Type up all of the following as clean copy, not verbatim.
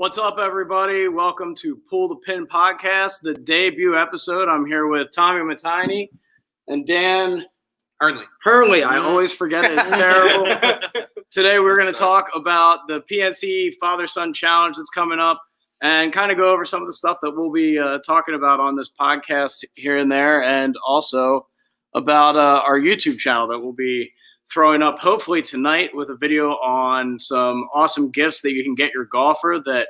What's up, everybody? Welcome to Pull the Pin Podcast, the debut episode. I'm here with Tommy Matini and Dan Hurnley. I always forget it. It's terrible. Today, we're going to talk about the PNC Father-Son Challenge that's coming up and kind of go over some of the stuff that we'll be talking about on this podcast here and there, and also about our YouTube channel that we'll be throwing up hopefully tonight with a video on some awesome gifts that you can get your golfer that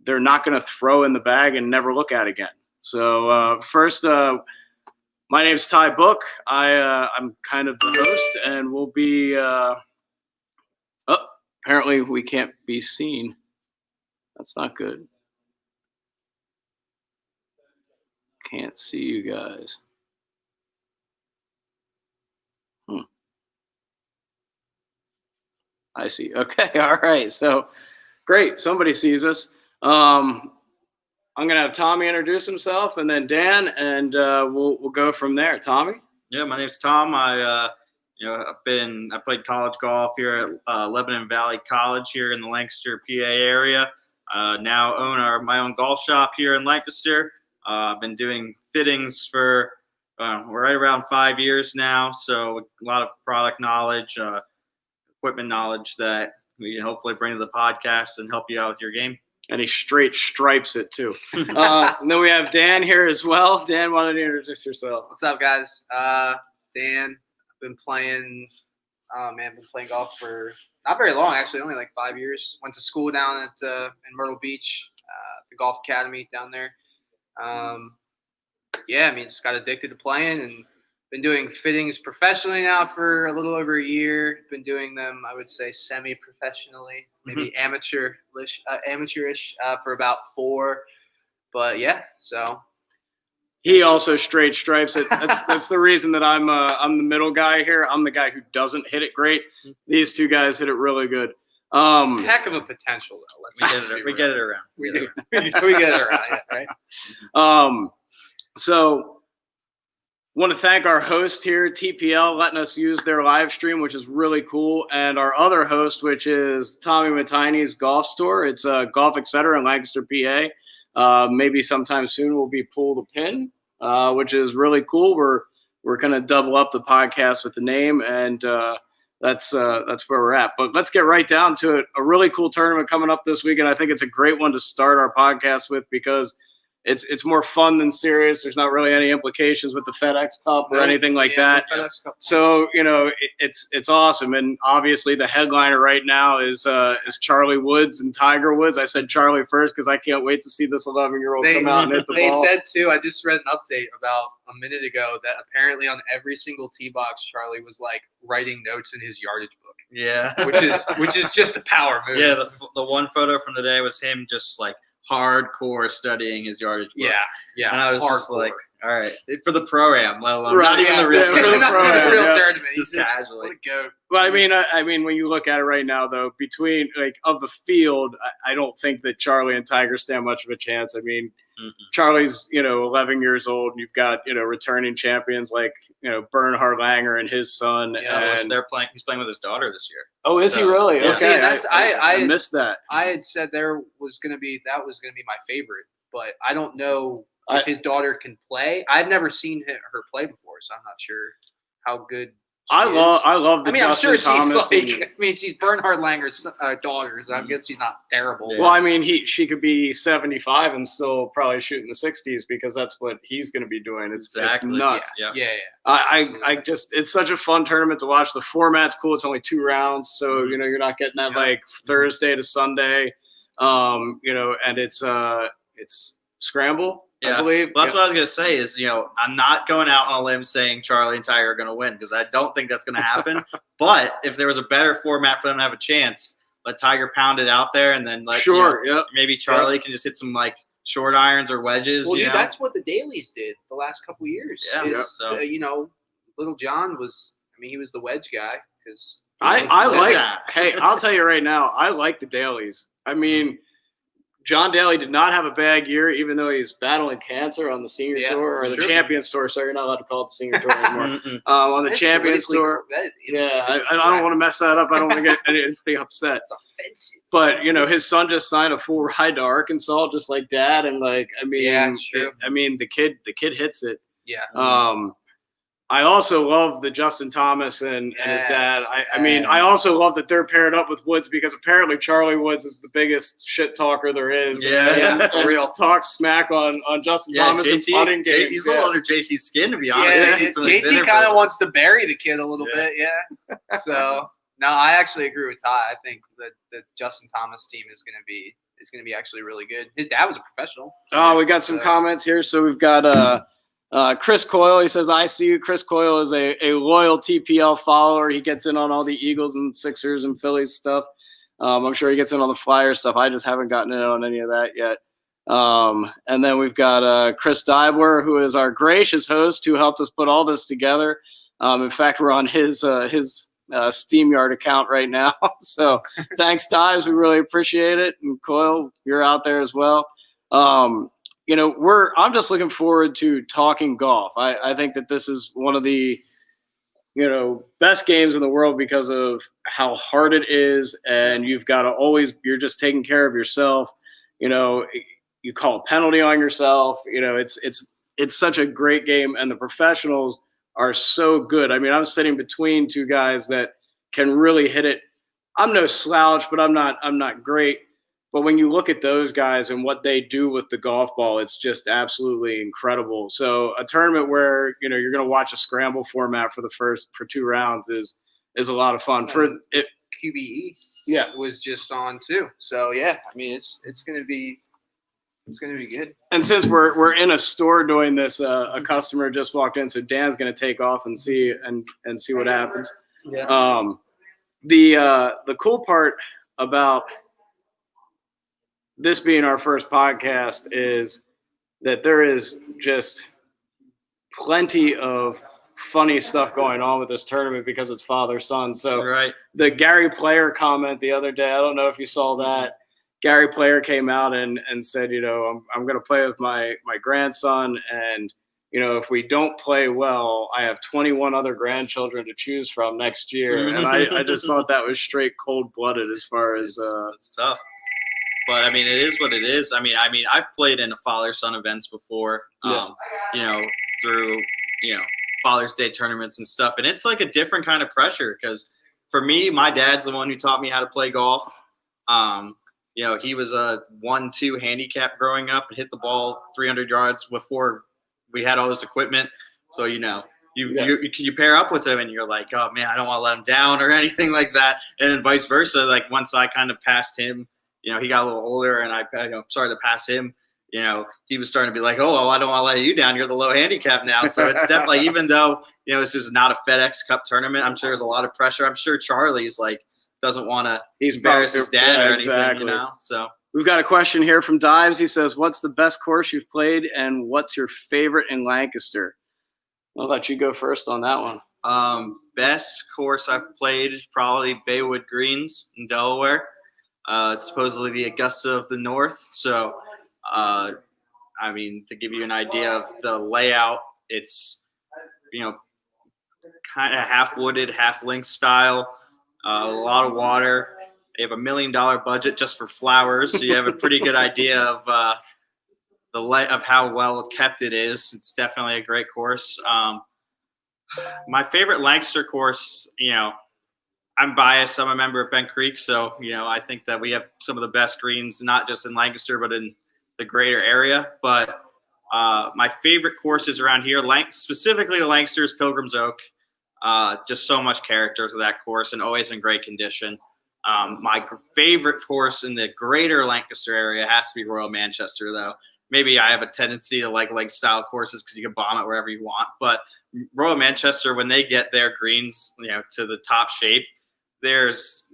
they're not going to throw in the bag and never look at again. So first, my name's Ty Book. I'm kind of the host, and we'll be apparently we can't be seen. That's not good. Can't see you guys. I see. Okay. All right. So great. Somebody sees us. I'm going to have Tommy introduce himself and then Dan, and we'll go from there. Tommy? Yeah, my name's Tom. I played college golf here at Lebanon Valley College here in the Lancaster, PA area. Now own my own golf shop here in Lancaster. I've been doing fittings for right around 5 years now, so a lot of product knowledge, equipment knowledge that we can hopefully bring to the podcast and help you out with your game. And he straight stripes it too. And then we have Dan here as well. Dan, why don't you introduce yourself? What's up, guys? Dan. I've been playing golf for not very long, actually, only like 5 years. Went to school down at in Myrtle Beach, the golf academy down there. Just got addicted to playing and been doing fittings professionally now for a little over a year. Been doing them, I would say, semi-professionally, maybe amateurish for about 4. But yeah, so he also straight stripes it. That's the reason that I'm the middle guy here. I'm the guy who doesn't hit it great. These two guys hit it really good. Heck of a potential though. We get it around. We get it around, yeah, right? So want to thank our host here, TPL, letting us use their live stream, which is really cool. And our other host, which is Tommy Matini's golf store. It's Golf Etc. in Lancaster, PA. Maybe sometime soon we'll be Pull the Pin, which is really cool. We're going to double up the podcast with the name, and that's where we're at. But let's get right down to it. A really cool tournament coming up this weekend. I think it's a great one to start our podcast with because it's more fun than serious. There's not really any implications with the FedEx Cup or anything like that. So, it's awesome. And obviously the headliner right now is Charlie Woods and Tiger Woods. I said Charlie first because I can't wait to see this 11-year-old come out and hit the ball. They said, too, I just read an update about a minute ago that apparently on every single tee box, Charlie was, like, writing notes in his yardage book. Yeah. which is just a power move. Yeah, the one photo from the day was him just, like, hardcore studying his yardage book. Yeah. And I was just hardcore. like, all right, for the pro-am, let alone Right, not even the real tournament. Not the real tournament. Just casually. Well, I mean, when you look at it right now, though, between of the field, I don't think that Charlie and Tiger stand much of a chance. I mean, Charlie's 11 years old, and you've got returning champions like Bernhard Langer and his son. Yeah, and he's playing with his daughter this year. Oh, is he really? Yeah. Okay, See, I missed that. I had said that was going to be my favorite, but I don't know if his daughter can play. I've never seen her play before, so I'm not sure how good. I love the Justin I'm sure Thomas. she's Bernhard Langer's daughter, so I guess she's not terrible. Yeah. Well, I mean, she could be 75 and still probably shoot in the 60s because that's what he's going to be doing. It's nuts. Yeah. I just, it's such a fun tournament to watch. The format's cool. It's only 2 rounds, so you're not getting that like Thursday to Sunday, and it's scramble. Yeah, I believe. Well, that's what I was going to say is, I'm not going out on a limb saying Charlie and Tiger are going to win because I don't think that's going to happen. But if there was a better format for them to have a chance, let Tiger pound it out there and then maybe Charlie can just hit some like short irons or wedges. Well, that's what the dailies did the last couple of years. Little John he was the wedge guy because I'll tell you right now, I like the dailies. I mean, John Daly did not have a bad year, even though he's battling cancer on the senior tour or the true. Champions Tour. So you're not allowed to call it the senior tour anymore. On the That's Champions politically Tour. correct. I don't want to mess that up. I don't want to get anybody upset. It's offensive. But his son just signed a full ride to Arkansas, just like Dad, and Yeah, it's true. the kid hits it. Yeah. I also love the Justin Thomas and his dad. I also love that they're paired up with Woods because apparently Charlie Woods is the biggest shit talker there is. Yeah. And real talk smack on Justin Thomas in putting games. He's a little under JT's skin, to be honest. Yeah, JT kind of wants to bury the kid a little bit. Yeah. So no, I actually agree with Ty. I think that the Justin Thomas team is going to be actually really good. His dad was a professional. Oh, we got some comments here. So we've got Chris Coyle. He says, I see you. Chris Coyle is a loyal TPL follower. He gets in on all the Eagles and Sixers and Phillies stuff. I'm sure he gets in on the Flyers stuff. I just haven't gotten in on any of that yet. And then we've got Chris Dibler, who is our gracious host, who helped us put all this together. In fact, we're on his SteamYard account right now. So thanks, Dives. We really appreciate it. And Coyle, you're out there as well. I'm just looking forward to talking golf. I think that this is one of the, best games in the world because of how hard it is. And you've got to you're just taking care of yourself. You call a penalty on yourself. It's such a great game. And the professionals are so good. I mean, I'm sitting between two guys that can really hit it. I'm no slouch, but I'm not great. But when you look at those guys and what they do with the golf ball, it's just absolutely incredible. So a tournament where, you're going to watch a scramble format for for 2 rounds is a lot of fun. For it, QBE yeah, was just on too. So yeah, I mean it's going to be good. And since we're in a store doing this, a customer just walked in, so Dan's going to take off and see what happens. Yeah. The cool part about this being our first podcast is that there is just plenty of funny stuff going on with this tournament because it's father-son. So the Gary Player comment the other day, I don't know if you saw that. Gary Player came out and said, I'm going to play with my grandson. And, if we don't play well, I have 21 other grandchildren to choose from next year. And I just thought that was straight cold-blooded as far as it's tough. But I mean, it is what it is. I mean, I've played in a father-son events before, through Father's Day tournaments and stuff, and it's like a different kind of pressure because for me, my dad's the one who taught me how to play golf. He was a 1-2 handicap growing up and hit the ball 300 yards before we had all this equipment. So you pair up with him and you're like, oh man, I don't want to let him down or anything like that, and then vice versa. Like once I kind of passed him. He got a little older, and I started to pass him. He was starting to be like, "Oh, well, I don't want to let you down. You're the low handicap now." So it's definitely, even though this is not a FedEx Cup tournament, I'm sure there's a lot of pressure. I'm sure Charlie's doesn't want to embarrass his dad or anything. Exactly. So we've got a question here from Dives. He says, "What's the best course you've played, and what's your favorite in Lancaster?" I'll let you go first on that one. Best course I've played is probably Baywood Greens in Delaware. Supposedly the Augusta of the North. So, to give you an idea of the layout, it's, kind of half wooded, half link style, a lot of water. They have $1 million budget just for flowers. So you have a pretty good idea of of how well kept it is. It's definitely a great course. My favorite Lancaster course, I'm biased. I'm a member of Bent Creek, so I think that we have some of the best greens, not just in Lancaster, but in the greater area. But my favorite courses around here, specifically the Lancaster's Pilgrim's Oak, just so much character to that course and always in great condition. My favorite course in the greater Lancaster area has to be Royal Manchester, though. Maybe I have a tendency to like style courses because you can bomb it wherever you want. But Royal Manchester, when they get their greens, to the top shape, it's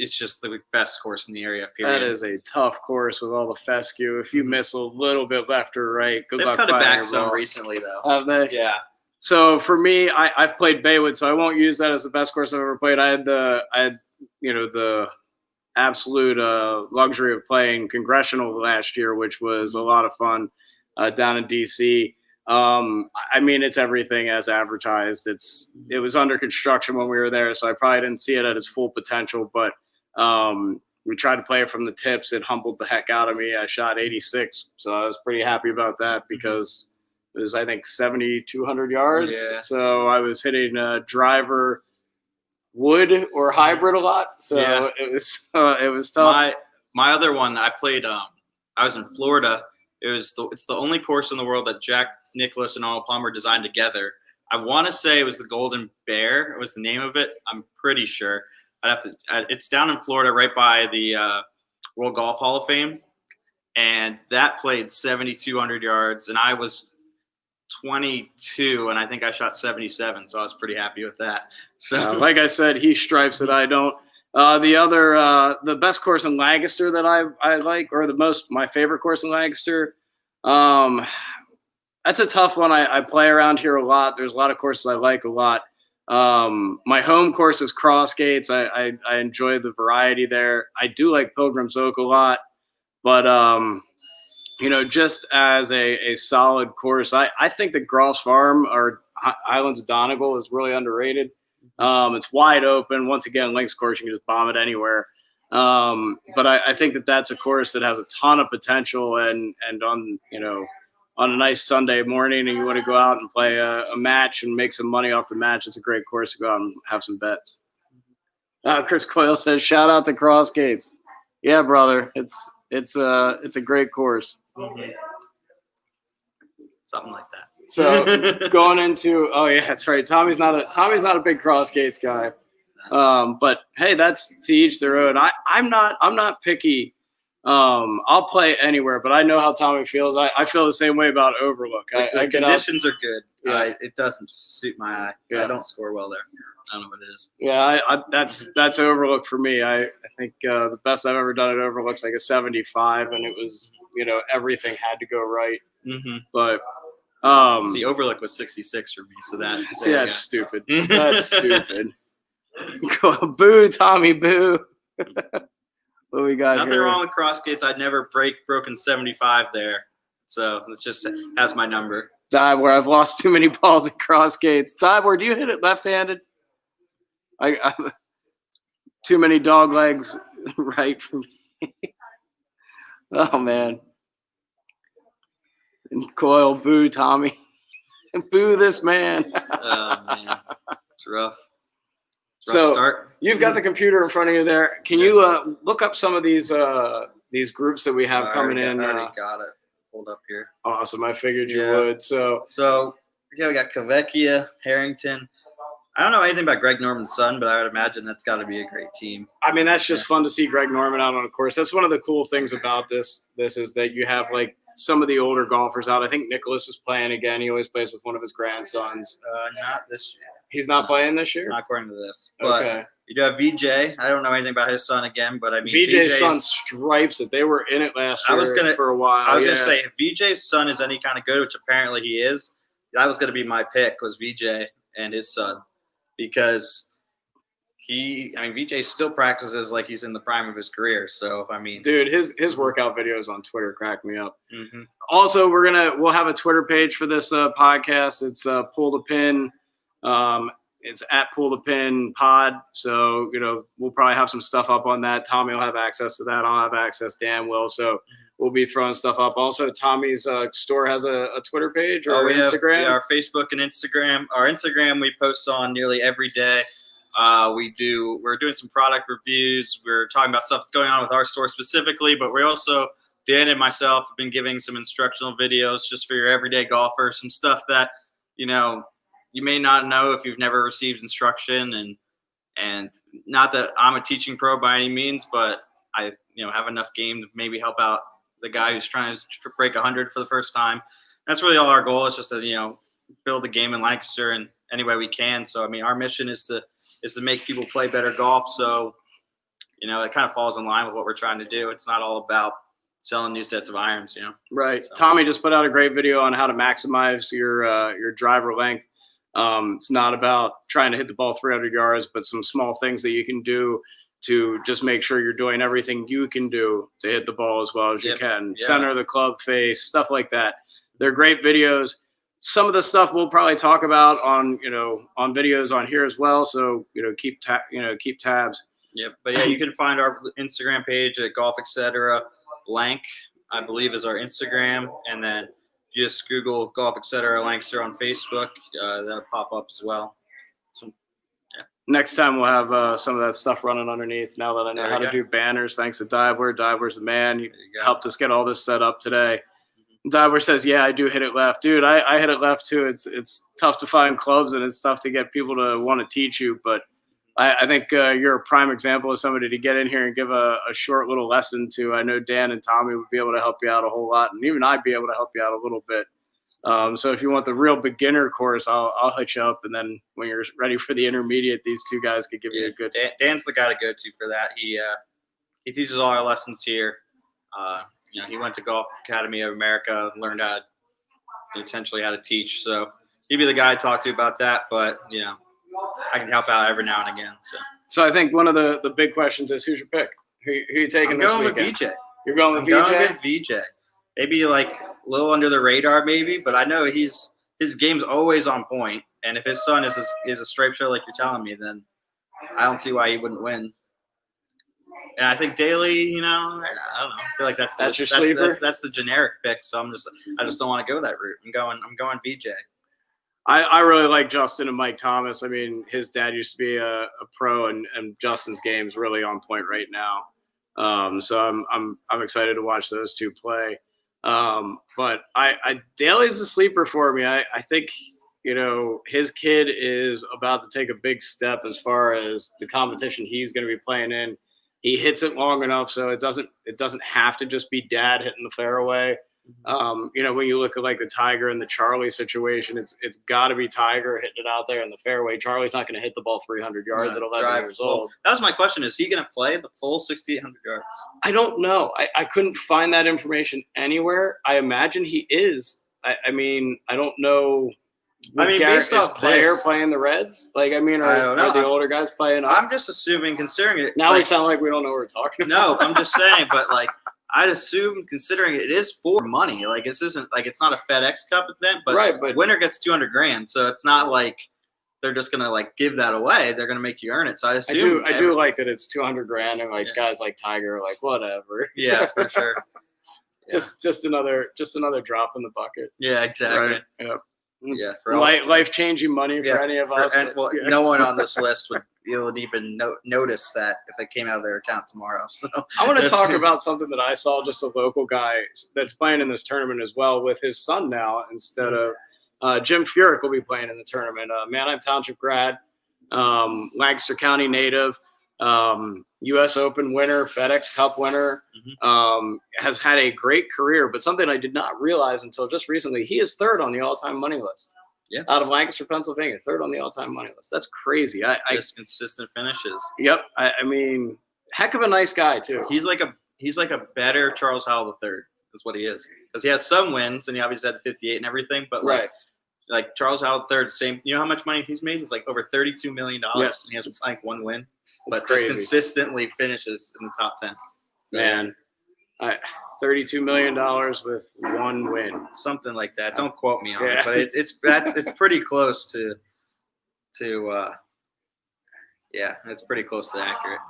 just the best course in the area, period. That is a tough course with all the fescue. If you miss a little bit left or right, good luck. They've cut it back some recently, though. Have they? Yeah. So for me, I've played Baywood, so I won't use that as the best course I've ever played. I had the absolute luxury of playing Congressional last year, which was a lot of fun down in DC. I mean, it's everything as advertised. It was under construction when we were there, so I probably didn't see it at its full potential, but we tried to play it from the tips. It humbled the heck out of me. I shot 86, so I was pretty happy about that because it was, I think, 7,200 yards. Yeah. So I was hitting driver, wood, or hybrid a lot. So Yeah. it was tough. My other one, I played. I was in Florida. It's the only course in the world that Jack Nicklaus and Arnold Palmer designed together. I want to say it was the Golden Bear. Was the name of it? I'm pretty sure. I'd have to. It's down in Florida, right by the World Golf Hall of Fame, and that played 7,200 yards, and I was 22, and I think I shot 77, so I was pretty happy with that. So, like I said, he stripes it. I don't. The best course in Lancaster that I like, or my favorite course in Lancaster. That's a tough one. I play around here a lot. There's a lot of courses I like a lot. My home course is Cross Gates. I enjoy the variety there. I do like Pilgrim's Oak a lot, but just as a solid course, I think that Groff's Farm or Highlands of Donegal is really underrated. It's wide open. Once again, links course, you can just bomb it anywhere. But I think that that's a course that has a ton of potential, and on a nice Sunday morning and you want to go out and play a match and make some money off the match, it's a great course to go out and have some bets. Chris Coyle says, shout out to Cross Gates. Yeah, brother. It's a great course. Mm-hmm. Something like that. So going into, oh yeah, that's right. Tommy's not a big Cross Gates guy. But hey, that's to each their own. I'm not picky. I'll play anywhere, but I know how Tommy feels. I feel the same way about Overlook. The conditions are good. Yeah. It doesn't suit my eye. Yeah. I don't score well there. I don't know what it is. Yeah, that's Overlook for me. I think the best I've ever done at Overlook's like a 75, and it was everything had to go right. Mm-hmm. But see, Overlook was 66 for me, so that's stupid. That's stupid. Boo, Tommy, boo. What we got Nothing here? wrong with Cross Gates. I'd never broken 75 there. So it's just has my number. Dibor, I've lost too many balls at Cross Gates. Dibor, do you hit it left-handed? I too many dog legs right for me. Oh man. And Coyle, boo, Tommy. Boo this man. Oh man. It's rough. So start. You've got the computer in front of you there. Can you look up some of these groups that we have coming in? I already got it pulled up here. Awesome. I figured you would. So yeah, we got Kavecchia, Harrington. I don't know anything about Greg Norman's son, but I would imagine that's got to be a great team. I mean, that's just fun to see Greg Norman out on a course. That's one of the cool things about this is that you have like some of the older golfers out. I think Nicholas is playing again. He always plays with one of his grandsons. Not this year. He's not playing this year? Not according to this. But okay. You do have VJ. I don't know anything about his son again, but I mean, VJ's son stripes it. They were in it last year for a while. I was going to say, if VJ's son is any kind of good, which apparently he is, that was going to be my pick, was VJ and his son. Because VJ still practices like he's in the prime of his career. So, I mean. Dude, his workout videos on Twitter crack me up. Mm-hmm. Also, we'll have a Twitter page for this podcast. It's Pull the Pin. It's at Pull the Pin Pod. So, we'll probably have some stuff up on that. Tommy will have access to that. I'll have access. Dan will. So we'll be throwing stuff up. Also, Tommy's store has a Twitter page or Instagram. Our Facebook and Instagram. Our Instagram we post on nearly every day. We're doing some product reviews. We're talking about stuff that's going on with our store specifically, but we also, Dan and myself, have been giving some instructional videos just for your everyday golfer, some stuff that, you may not know if you've never received instruction, and not that I'm a teaching pro by any means, but I, have enough game to maybe help out the guy who's trying to break 100 for the first time. That's really all our goal is just to, build a game in Lancaster in any way we can. So, I mean, our mission is to make people play better golf. So, it kind of falls in line with what we're trying to do. It's not all about selling new sets of irons, Right. So. Tommy just put out a great video on how to maximize your driver length. It's not about trying to hit the ball 300 yards, but some small things that you can do to just make sure you're doing everything you can do to hit the ball as well as you can. Yeah. Center of the club face, stuff like that. They're great videos. Some of the stuff we'll probably talk about on videos on here as well. So keep tabs. Yep. But yeah, you can find our Instagram page at Golf Etc. Lank, I believe, is our Instagram, and then you just Google Golf Etc. Lancaster on Facebook. That'll pop up as well. So, Next time we'll have some of that stuff running underneath. Now that I know how to do banners, thanks to Dibler. Dibler's the man. He helped us get all this set up today. Dibler says, "Yeah, I do hit it left, dude. I hit it left too. It's tough to find clubs and it's tough to get people to want to teach you. But I think you're a prime example of somebody to get in here and give a short little lesson to. I know Dan and Tommy would be able to help you out a whole lot, and even I'd be able to help you out a little bit. So if you want the real beginner course, I'll hit you up, and then when you're ready for the intermediate, these two guys could give you a good. Dan's the guy to go to for that. He teaches all our lessons here. He went to Golf Academy of America, learned essentially how to teach. So he'd be the guy to talk to about that. But I can help out every now and again. So I think one of the big questions is, who's your pick? Who are you taking this weekend? I'm going with VJ. You're going with VJ? I'm going with VJ. Maybe like a little under the radar, maybe, but I know his game's always on point. And if his son is a stripe show like you're telling me, then I don't see why he wouldn't win. And I think Daly, I don't know. I feel like that's your sleeper. That's the generic pick. So I just don't want to go that route. I'm going VJ. I really like Justin and Mike Thomas. I mean, his dad used to be a pro, and Justin's game is really on point right now. So I'm excited to watch those two play. But Daly's the sleeper for me. I think his kid is about to take a big step as far as the competition he's going to be playing in. He hits it long enough so it doesn't have to just be dad hitting the fairway. When you look at like the Tiger and the Charlie situation, it's got to be Tiger hitting it out there in the fairway. Charlie's not going to hit the ball 300 yards at 11 years old. That was my question. Is he going to play the full 6,800 yards? I don't know. I couldn't find that information anywhere. I imagine he is. I mean, I don't know. Based off player playing the Reds? Are the older guys playing? I'm just assuming, considering it. Now we sound like we don't know what we're talking about. No, I'm just saying, but I'd assume, considering it is for money, this isn't it's not a FedEx Cup event, but winner gets $200,000, so it's not like they're just gonna give that away. They're gonna make you earn it. So I assume I do like that it's $200,000 and guys like Tiger are whatever. Yeah, for sure. Just another drop in the bucket. Yeah, exactly. Right? Yep. Yeah, for life-changing money for any of us. No one on this list would even notice that if it came out of their account tomorrow. So I want to talk about something that I saw, just a local guy that's playing in this tournament as well with his son now instead of Jim Furyk will be playing in the tournament. Manheim Township grad, Lancaster County native, U.S. Open winner, FedEx Cup winner, has had a great career. But something I did not realize until just recently, he is third on the all-time money list. Yeah, out of Lancaster, Pennsylvania, third on the all-time money list. That's crazy. Just consistent finishes. Yep. I mean, heck of a nice guy too. He's like a better Charles Howell III. Is what he is, because he has some wins and he obviously had 58 and everything. But like Charles Howell III, same. You know how much money he's made? He's like over $32 million, and he has one win. But just consistently finishes in the top 10. So, man, $32 million with one win, something like that. Don't quote me on it, but it's pretty close to it's pretty close to accurate.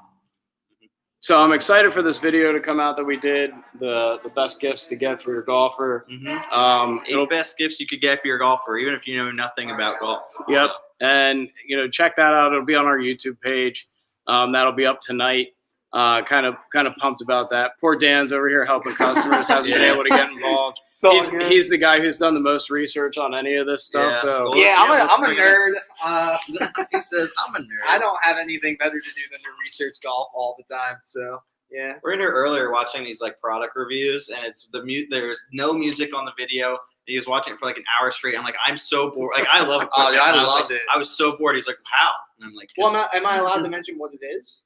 So I'm excited for this video to come out that we did, the best gifts to get for your golfer. 8 best gifts you could get for your golfer, even if you know nothing about golf. Yep, so. And check that out. It'll be on our YouTube page. That'll be up tonight. Kind of pumped about that. Poor Dan's over here helping customers, hasn't been able to get involved. He's the guy who's done the most research on any of this stuff. I'm a nerd. He says I'm a nerd. I don't have anything better to do than to research golf all the time. So yeah, we're in here earlier watching these product reviews, and it's there's no music on the video. He was watching it for an hour straight. I'm like, I'm so bored. I love it. I loved it. I was so bored. He's like, how? And I'm like, well, am I allowed to mention what it is?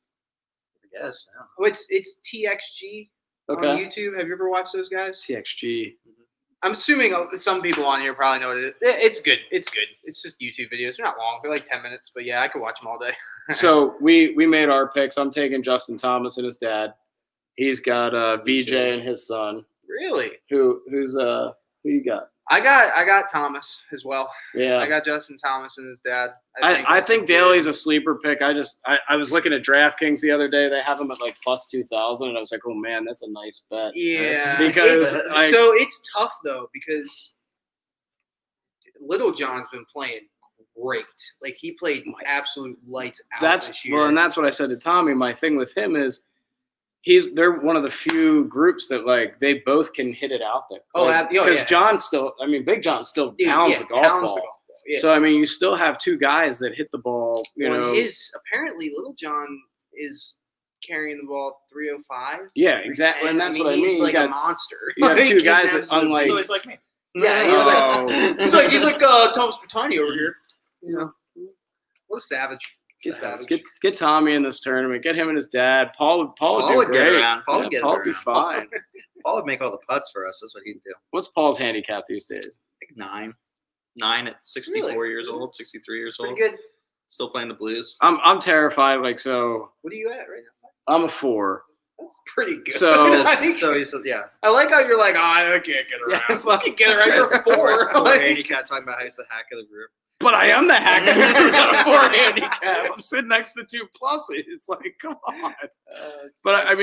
I guess. Yeah. Oh, it's TXG on YouTube. Have you ever watched those guys? TXG. I'm assuming some people on here probably know what it is. It's good. It's good. It's just YouTube videos. They're not long. They're like 10 minutes. But yeah, I could watch them all day. So we made our picks. I'm taking Justin Thomas and his dad. He's got VJ and his son. Really? Who you got? I got Thomas as well. Yeah. I got Justin Thomas and his dad. I think Daly's a sleeper pick. I was looking at DraftKings the other day. They have him at like plus 2,000, and I was like, oh man, that's a nice bet. Yeah. Because so it's tough though because Little John's been playing great. Like he played absolute lights out this year. Well, and that's what I said to Tommy. My thing with him is they're one of the few groups that like they both can hit it out there. Because John still, Big John still pounds the golf ball. Yeah. So you still have two guys that hit the ball. You know, apparently Little John is carrying the ball 305. Yeah, exactly, and that's what I mean. He's like a monster. You have two guys that unlike. So he's like me. Yeah, he's like Thomas Patani over here. You know, what a savage. Get Tommy in this tournament. Get him and his dad. Paul would get around. Paul would be fine. Paul would make all the putts for us. That's what he'd do. What's Paul's handicap these days? I think 9. 9 at 64 years old, 63 years old. Pretty good. Still playing the blues. I'm terrified. Like so. What are you at right now? I'm a 4. That's pretty good. So he said, yeah. I like how you're like, I can't get around. Yeah, fucking get around. You're a 4. Poor handicap talking about how he's the hack of the group. But I am the hack of the group. Got a 4 handicap. I'm sitting next to 2 pluses. It's like, come on. But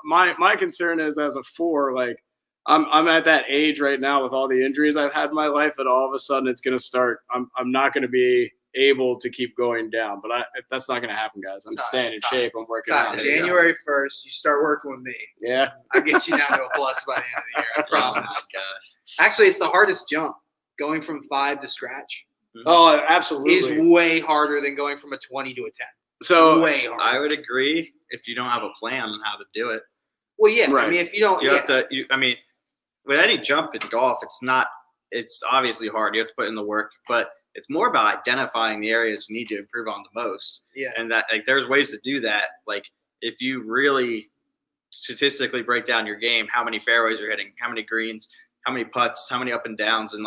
my concern is as a 4, like I'm at that age right now with all the injuries I've had in my life that all of a sudden it's going to start. I'm not going to be able to keep going down, but that's not going to happen, guys. I'm staying in shape. I'm working out. January 1st, you start working with me. Yeah, I'll get you down to a plus by the end of the year. I promise. Oh my gosh! Actually, it's the hardest jump. Going from 5 to scratch. Oh, absolutely. Is way harder than going from a 20 to a 10. So way harder. I would agree if you don't have a plan on how to do it. Well, yeah. Right. If you don't, you have to. With any jump in golf, it's obviously hard. You have to put in the work, but it's more about identifying the areas you need to improve on the most. Yeah. And that there's ways to do that. Like if you really statistically break down your game, how many fairways you're hitting, how many greens, how many putts, how many up and downs, and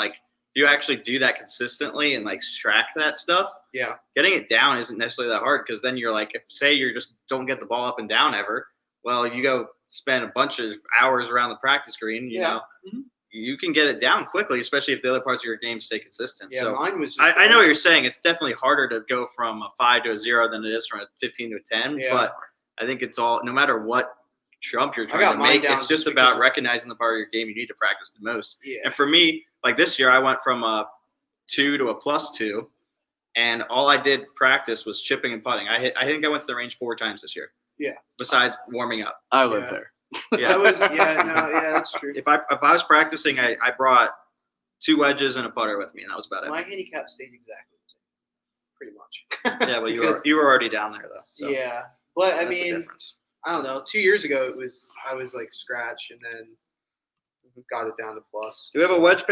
you actually do that consistently and track that stuff. Yeah. Getting it down isn't necessarily that hard because then you're if say you just don't get the ball up and down ever, well, you go spend a bunch of hours around the practice green, you know, you can get it down quickly, especially if the other parts of your game stay consistent. Yeah, so mine was I know what you're saying. It's definitely harder to go from a 5 to a 0 than it is from a 15 to a 10. Yeah. But I think it's all, no matter what jump you're trying to make, it's just about recognizing the part of your game you need to practice the most. Yeah. And for me, this year, I went from a 2 to a +2, and all I did practice was chipping and putting. I think I went to the range 4 times this year. Yeah. Besides warming up. I live there. Yeah. That's true. If I was practicing, I brought 2 wedges and a putter with me, and that was about it. My handicap stayed exactly the same, pretty much. Yeah, but you were already down there though. So yeah, but that's the difference. I don't know. 2 years ago, I was scratch, and then got it down to plus. Do we have a web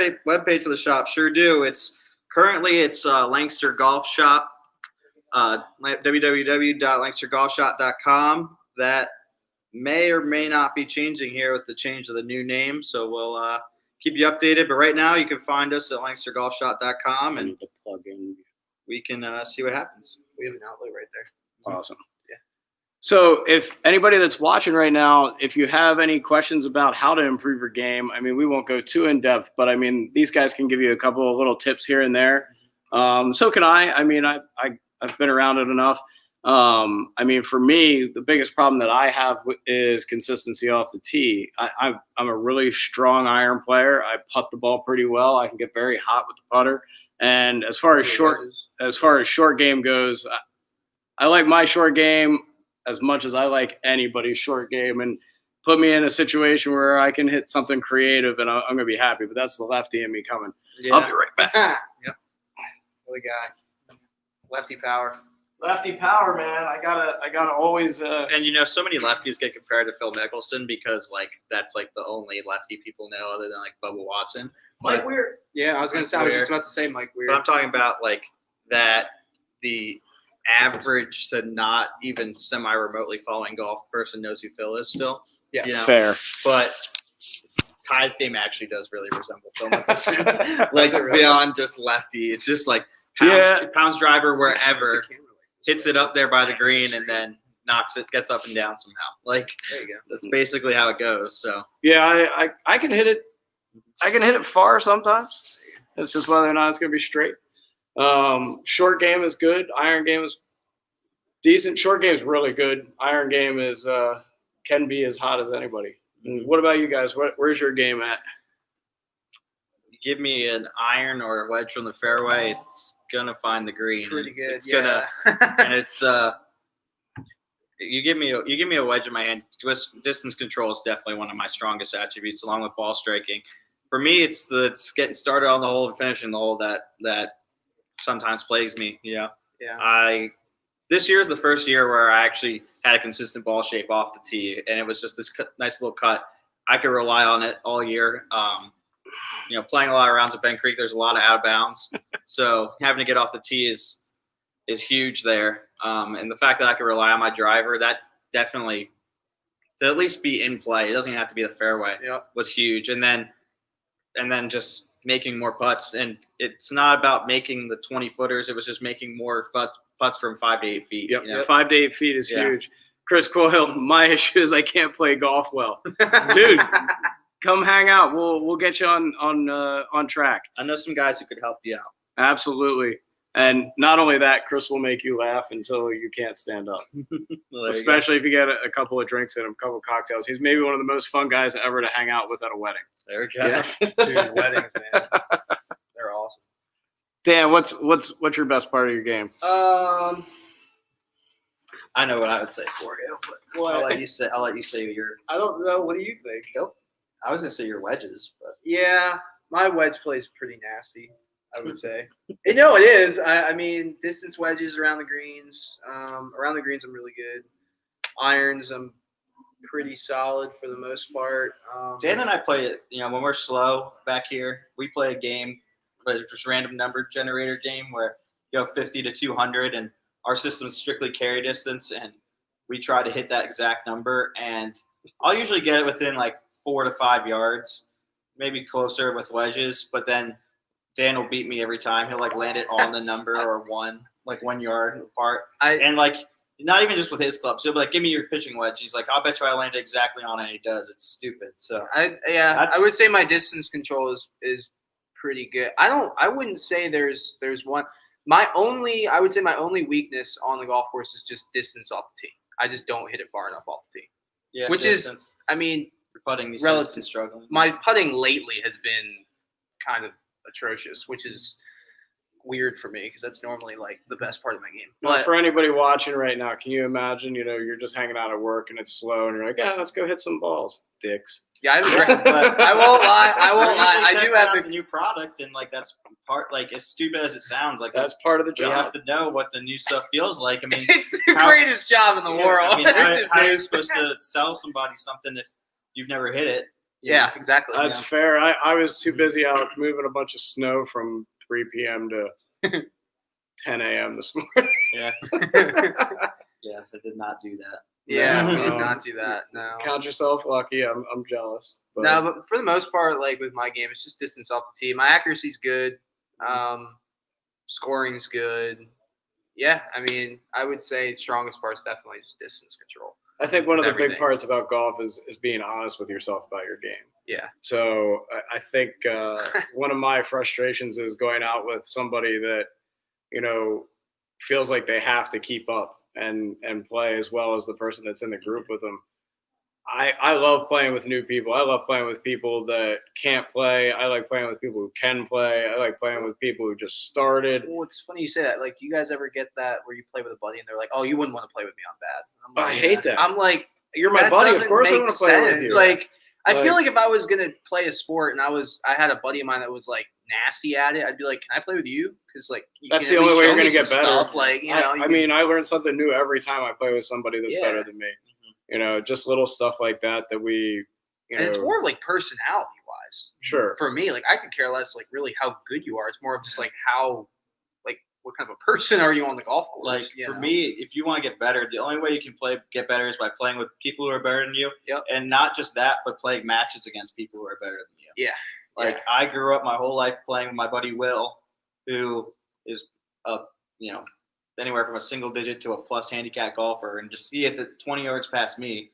page for the shop? Sure do. It's Lancaster Golf Shop. www.lancastergolfshop.com. That may or may not be changing here with the change of the new name, so we'll keep you updated. But right now, you can find us at lancastergolfshop.com, and we can see what happens. We have an outlet right there. Awesome. Yeah. So if anybody that's watching right now, if you have any questions about how to improve your game, we won't go too in depth, but these guys can give you a couple of little tips here and there. So can I. I've been around it enough. For me, the biggest problem that I have is consistency off the tee. I'm a really strong iron player. I putt the ball pretty well. I can get very hot with the putter. And as far as short game goes, I like my short game as much as I like anybody's short game. And put me in a situation where I can hit something creative, and I'm going to be happy. But that's the lefty in me coming. Yeah. I'll be right back. Yep. The guy, lefty power. Lefty power, man. I gotta always. And so many lefties get compared to Phil Mickelson because that's the only lefty people know other than Bubba Watson. Mike Weir. Yeah, I was just about to say Mike Weir. But I'm talking about that the average to not even semi-remotely following golf person knows who Phil is still. Yeah, fair. But Ty's game actually does really resemble Phil Mickelson. Does it really? Beyond just lefty, it's just like Pounds driver wherever, The camera like this hits way. it up there by the green, and then knocks it, gets up and down somehow. Like There you go. that's basically how it goes. So Yeah, I can hit it. I can hit it far sometimes. It's just whether or not it's going to be straight. Short game is good. Iron game is decent. Short game is really good. Iron game is can be as hot as anybody. And what about you guys? Where's your game at? you give me an iron or a wedge from the fairway, it's gonna find the green. Pretty good. It's Yeah. and it's you give me a wedge in my hand. Distance control is definitely one of my strongest attributes, along with ball striking. For me, it's getting started on the hole and finishing the hole that sometimes plagues me. Yeah. This year is the first year where I actually had a consistent ball shape off the tee, and it was just this nice little cut. I could rely on it all year. Playing a lot of rounds at Ben Creek, there's a lot of out of bounds, so having to get off the tee is huge there. And the fact that I could rely on my driver, that definitely to at least be in play. It doesn't even have to be the fairway. Yeah. Was huge, and then just making more putts. And it's not about making the 20-footers. It was just making more putts from 5 to 8 feet. Yep. You know? 5 to 8 feet is Yeah. huge. Chris Coyle, my issue is I can't play golf well. Dude, come hang out. We'll get you on track. I know some guys who could help you out. Absolutely. And not only that, Chris will make you laugh until you can't stand up. Well, Especially if you get a couple of drinks in him, a couple of cocktails. He's maybe one of the most fun guys ever to hang out with at a wedding. there we go. Yeah. Dude, weddings, man. They're awesome. Dan, what's your best part of your game? I know what I would say for you, but What? I'll let you say your. I don't know. What do you think? I was gonna say your wedges, but Yeah, my wedge play is pretty nasty, I would say. It is. I mean, distance wedges around the greens. Around the greens, I'm really good. Irons, I'm pretty solid for the most part. Dan and I play it. When we're slow back here, we play a game, just random number generator game where you go 50 to 200, and our system's strictly carry distance, and we try to hit that exact number. And I'll usually get it within like 4 to 5 yards, maybe closer with wedges. But then Dan will beat me every time. He'll like land it on the number or 1 yard apart. And like not even just with his clubs. He'll be like, "Give me your pitching wedge." He's like, "I'll bet you I landed exactly on it." And he does. It's stupid. So I would say my distance control is pretty good. I wouldn't say there's one. I would say my only weakness on the golf course is just distance off the tee. I just don't hit it far enough off the tee. yeah, Which distance. I mean, Your putting, you relative- said, been struggling. my putting lately has been kind of atrocious, which is weird for me because that's normally like the best part of my game. Well, But for anybody watching right now, can you imagine, you're just hanging out at work and it's slow and you're like, let's go hit some balls, dicks. yeah, I won't lie. I won't lie. I do have the new product, and like that's part. Like as stupid as it sounds, like That's part of the you job. have to know what the new stuff feels like. I mean, it's the how- greatest job in the world. I mean, It's just how are you dude. supposed to sell somebody something if you've never hit it? Yeah, exactly. That's fair. I was too busy out moving a bunch of snow from 3 p.m. to 10 a.m. this morning. Yeah, yeah, I did not do that. Yeah, we did Um, not do that. No. Count yourself lucky. I'm jealous. But No, but for the most part, like with my game, it's just distance off the tee. My accuracy's good. Scoring's good. Yeah, I mean, I would say strongest part's definitely just distance control. I think one of the big everything. parts about golf is being honest with yourself about your game. Yeah. So I think one of my frustrations is going out with somebody that, feels like they have to keep up and play as well as the person that's in the group with them. I love playing with new people. I love playing with people that can't play. I like playing with people who can play. I like playing with people who just started. Well, it's funny you say that. Like, you guys ever get that where you play with a buddy and they're like, "Oh, you wouldn't want to play with me. I'm bad." I'm I like, hate that. I'm like, You're my that buddy. Of doesn't course I make want to play with sense. you. Like, I Like- feel like if I was gonna play a sport and I had a buddy of mine that was like nasty at it, I'd be like, "Can I play with you?" Because like That's can the at only least way show you're me gonna get some better. Stuff. Like, you know, I mean, I learn something new every time I play with somebody that's Yeah. better than me. Just little stuff like that we, and it's more of like personality wise. sure. For me, like I could care less like really how good you are. It's more of just like how like what kind of a person are you on the golf course? Like you for know? me, if you want to get better, the only way you can get better is by playing with people who are better than you. Yep. And not just that, but playing matches against people who are better than you. Yeah. Like I grew up my whole life playing with my buddy Will, who is anywhere from a single digit to a plus handicap golfer, and just he is at 20 yards past me.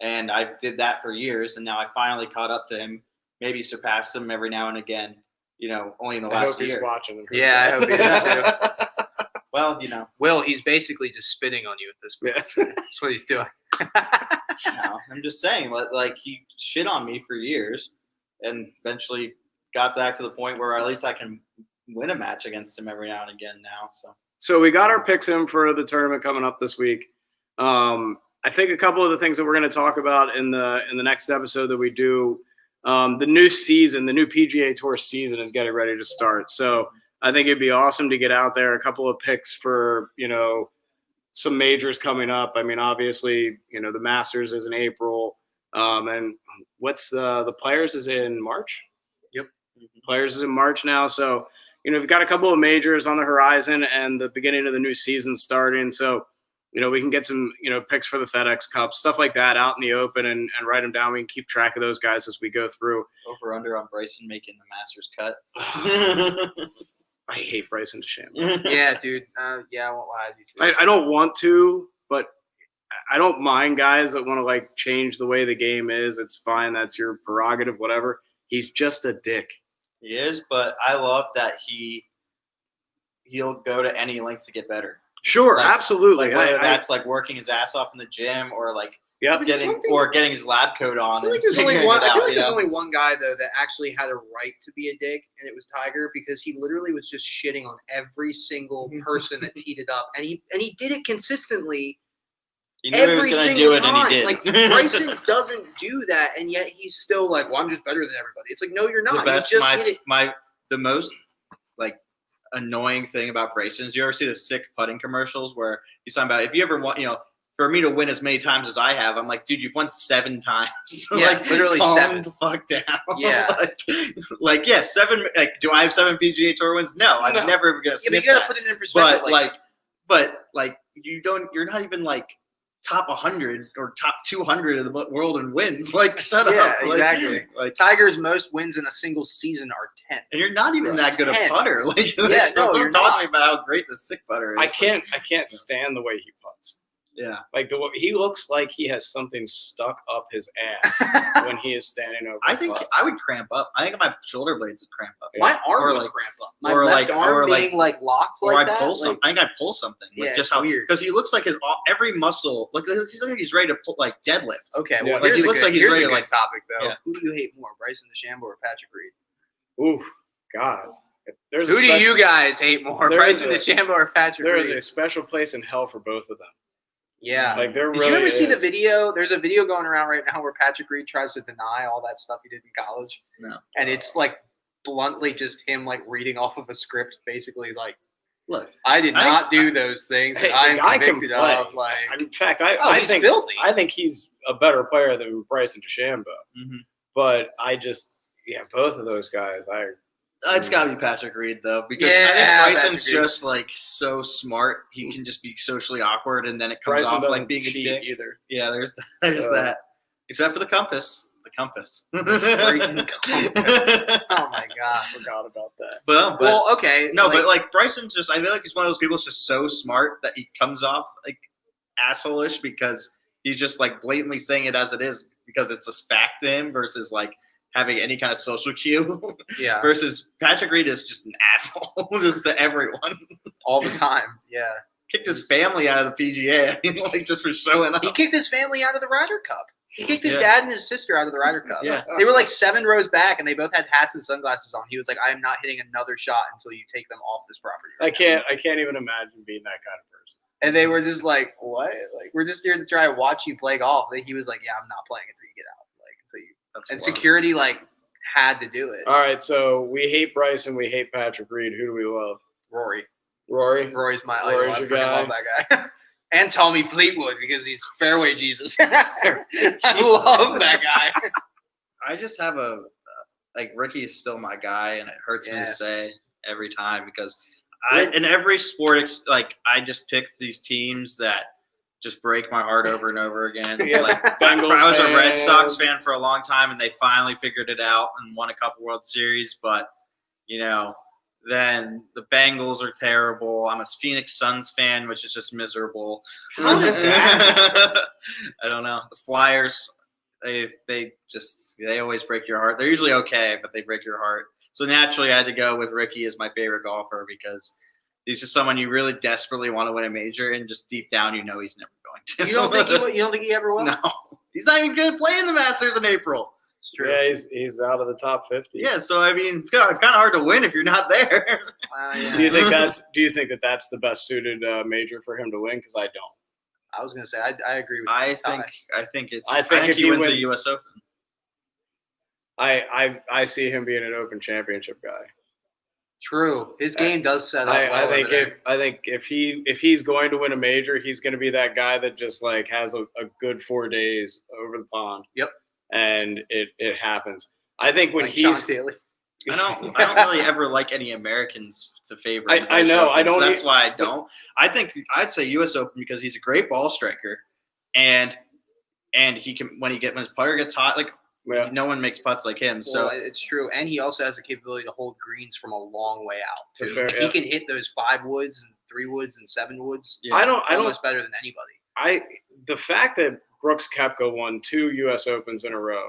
And I did that for years, and now I finally caught up to him, maybe surpassed him every now and again, only in the I last hope he's year. watching. Yeah, I hope he is too. Well, Will, he's basically just spitting on you at this point. Yes. That's what he's doing. I'm just saying, like he shit on me for years, and eventually got back to the point where at least I can win a match against him every now and again now. So we got our picks in for the tournament coming up this week. I think a couple of the things that we're going to talk about in the next episode that we do, the new season, the new PGA Tour season is getting ready to start. So I think it'd be awesome to get out there. A couple of picks for, some majors coming up. I mean, obviously, the Masters is in April. And what's the Players is in March? Yep. Players is in March now. So, we've got a couple of majors on the horizon and the beginning of the new season starting. So, we can get some, picks for the FedEx Cup, stuff like that out in the open and write them down. We can keep track of those guys as we go through. Over under on Bryson making the Masters cut. I hate Bryson DeChambeau. Yeah, dude. I won't lie to you. I don't want to, but I don't mind guys that want to change the way the game is. It's fine. That's your prerogative, whatever. He's just a dick. He is, but I love that he'll go to any lengths to get better. Sure, absolutely. Whether that's working his ass off in the gym or Yep. getting his lab coat on. I feel like there's only one. I feel like there's only one guy though that actually had a right to be a dick, and it was Tiger, because he literally was just shitting on every single person that teed it up, and he did it consistently. He knew he was Every going to single do it, time. and he did. Like Bryson doesn't do that, and yet he's still like, "Well, I'm just better than everybody." It's like, no, you're not. The best, you just hit it. the most annoying thing about Bryson is you ever see the sick putting commercials where he's talking about if you ever want, for me to win as many times as I have, I'm like, dude, you've won 7 times. Yeah, literally calm 7. the fuck down. Yeah. 7. Do I have 7 PGA Tour wins? No, I'm never ever gonna. Yeah, but you gotta put it in perspective. But you don't. You're not even top 100 or top 200 of the world in wins. Shut up. Yeah, exactly. Tiger's most wins in a single season are 10. And you're not even that good a 10. putter. You're talking about how great the sick putter is. I can't stand the way he puts. Yeah. He looks like he has something stuck up his ass when he is standing over. I think I would cramp up. I think my shoulder blades would cramp up. My arm would cramp up. My left arm being locked or like I'd that. pull some. I think I'd pull something. Yeah, Just how weird. because he looks like every muscle. He's ready to pull deadlift. Okay, Yeah, well, he looks like he's here's ready a to good topic though. Yeah. Who do you hate more, Bryson DeChambeau or Patrick Reed? Oof, God. There's Who do you guys hate more, There is Bryson DeChambeau or Patrick There Reed? is a special place in hell for both of them. Yeah. There Did really you ever see the is. video? There's a video going around right now where Patrick Reed tries to deny all that stuff he did in college. No. And it's bluntly just him reading off of a script, basically Look, I did not do those things Hey, that I'm the guy can convicted play. of. In fact, I he's think filthy. I think he's a better player than Bryson DeChambeau. Mhm. But both of those guys. It's got to be Patrick Reed though, because Yeah, I think Bryson's Patrick Reed. just so smart. He can just be socially awkward, and then it comes Bryson off doesn't being a cheat dick. either. Yeah, there's that. Except for the compass. The compass. Freaking compass. Oh my god. I forgot about that. Well, okay. No, but Bryson's just. I feel like he's one of those people that's just so smart that he comes off asshole-ish because he's just blatantly saying it as it is because it's a fact to him versus having any kind of social cue. yeah, Versus Patrick Reed is just an asshole just to everyone. all the time. Yeah. Kicked his family out of the PGA. I mean, just for showing up. He kicked his family out of the Ryder Cup. He kicked his Yeah. dad and his sister out of the Ryder Cup. Yeah. They were 7 rows back, and they both had hats and sunglasses on. He was like, "I am not hitting another shot until you take them off this property." I can't even imagine being that kind of person. And they were just like, "What? We're just here to try and watch you play golf." He was like, "Yeah, I'm not playing until you get out. Until you." That's And wild. security had to do it. All right, so we hate Bryson, we hate Patrick Reed. Who do we love? Rory. Rory. Rory's my Rory's idol. I your freaking guy. love that guy. And Tommy Fleetwood because he's fairway Jesus. I love that guy. I just have Ricky is still my guy, and it hurts me to Yes. say every time because In every sport, I just pick these teams that just break my heart over and over again. Yeah, Like Bengals I was a Red Sox fans. fan for a long time, and they finally figured it out and won a couple World Series. But then the Bengals are terrible. I'm a Phoenix Suns fan, which is just miserable. How did that I don't know. The Flyers, they always break your heart. They're usually okay, but they break your heart. So naturally, I had to go with Ricky as my favorite golfer because he's just someone you really desperately want to win a major, and just deep down, he's never going to. You don't think he ever will? No, he's not even going to play in the Masters in April. It's true. Yeah, he's out of the top 50. Yeah, so I mean, it's kind of hard to win if you're not there. Yeah. Do you think that's the best suited major for him to win? Because I don't. I was gonna say I agree with I you. think if he you wins win- the U.S. Open. I see him being an Open Championship guy. True. His game does set up. I think if he's going to win a major, he's going to be that guy that just like has a good 4 days over the pond. Yep. And it happens. I think when like he's Sean Daly. I don't really ever like any Americans to favor. I know. I don't. That's why I don't. I think I'd say U.S. Open because he's a great ball striker, and he can when his putter gets hot, like no one makes putts like him. So it's true, and he also has the capability to hold greens from a long way out too. Fair, He can hit those 5 woods and 3 woods and 7 woods. I don't almost better than anybody. The fact that Brooks Koepka won 2 U.S. Opens in a row